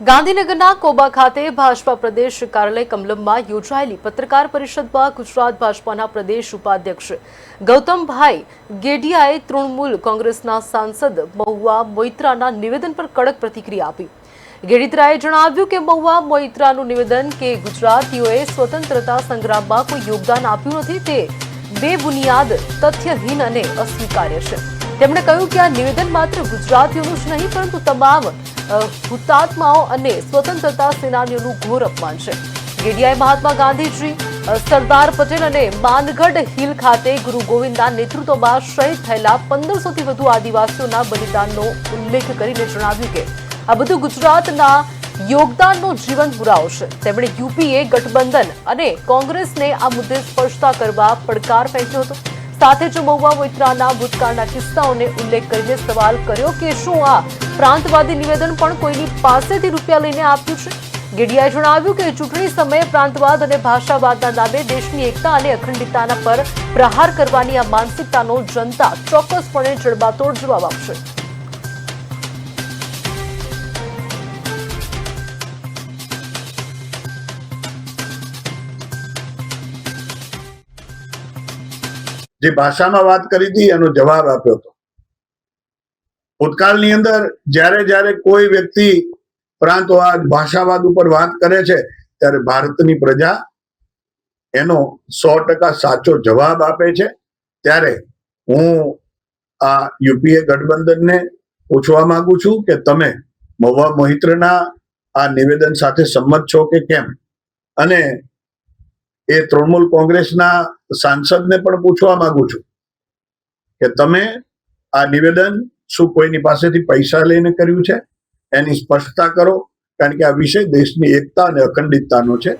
ગાંધીનગરના કોબા ખાતે ભાજપા પ્રદેશ કાર્યાલય કમલમમાં યોજાયેલી પત્રકાર પરિષદમાં ગુજરાત ભાજપાના પ્રદેશ ઉપાધ્યક્ષ ગૌતમભાઈ ગેડિયાએ તૃણમૂલ કોંગ્રેસના સાંસદ મહુવા મોઇત્રાના નિવેદન પર કડક પ્રતિક્રિયા આપી। ગેડિત્રાએ જણાવ્યું કે મહુવા મોઇત્રાનું નિવેદન કે ગુજરાતીઓએ સ્વતંત્રતા સંગ્રામમાં કોઈ યોગદાન આપ્યું નથી તે બેબુનિયાદ, તથ્યહીન અને અસ્વીકાર્ય છે। તેમણે કહ્યું કે આ નિવેદન માત્ર ગુજરાતીઓનું જ નહીં પરંતુ તમામ હુતાત્માઓ અને સ્વતંત્રતા સેનાનીઓનું ઘોર અપમાન છે। ગેડિયાએ મહાત્મા ગાંધીજી, સરદાર પટેલ અને માનગઢ હિલ ખાતે ગુરુ ગોવિંદના નેતૃત્વમાં શહીદ થયેલા 1500થી વધુ આદિવાસીઓના બલિદાનનો ઉલ્લેખ કરીને જણાવ્યું કે આ બધું ગુજરાતના યોગદાનનો જીવંત પુરાવો છે। તેમણે યુપીએ ગઠબંધન અને કોંગ્રેસને આ મુદ્દે સ્પષ્ટતા કરવા પડકાર ફેંક્યો હતો। સાથે જ મહુવા મોઇત્રાના ભૂતકાળના કિસ્સાઓને ઉલ્લેખ કરીને સવાલ કર્યો કે શું આ પ્રાંતવાદી નિવેદન પણ કોઈની પાસેથી રૂપિયા લઈને આપ્યું છે। ગેડિયાએ જણાવ્યું કે ચૂંટણી સમયે પ્રાંતવાદ અને ભાષાવાદના નામે દેશની એકતા અને અખંડિતતાના પર પ્રહાર કરવાની આ માનસિકતાનો જનતા ચોક્કસપણે જડબાતોડ જવાબ આપશે। જે ભાષામાં વાત કરી હતી એનો જવાબ આપ્યો હતો। ભૂતકાળની અંદર જ્યારે કોઈ વ્યક્તિ પ્રાંતવાદ, ભાષાવાદ ઉપર વાત કરે છે ત્યારે ભારતની પ્રજા એનો 100% સાચો જવાબ આપે છે। ત્યારે હું આ યુપીએ ગઠબંધનને પૂછવા માંગુ છું કે તમે મહુવા મોઇત્રાના આ નિવેદન સાથે સંમત છો કે કેમ, અને એ તૃણમૂલ કોંગ્રેસના સાંસદને પણ પૂછવા માંગુ છું કે તમે આ નિવેદન શું કોઈની પાસેથી પૈસા લઈને કર્યું છે, એની સ્પષ્ટતા કરો, કારણ કે આ વિષય દેશની એકતા અને અખંડિતતાનો છે।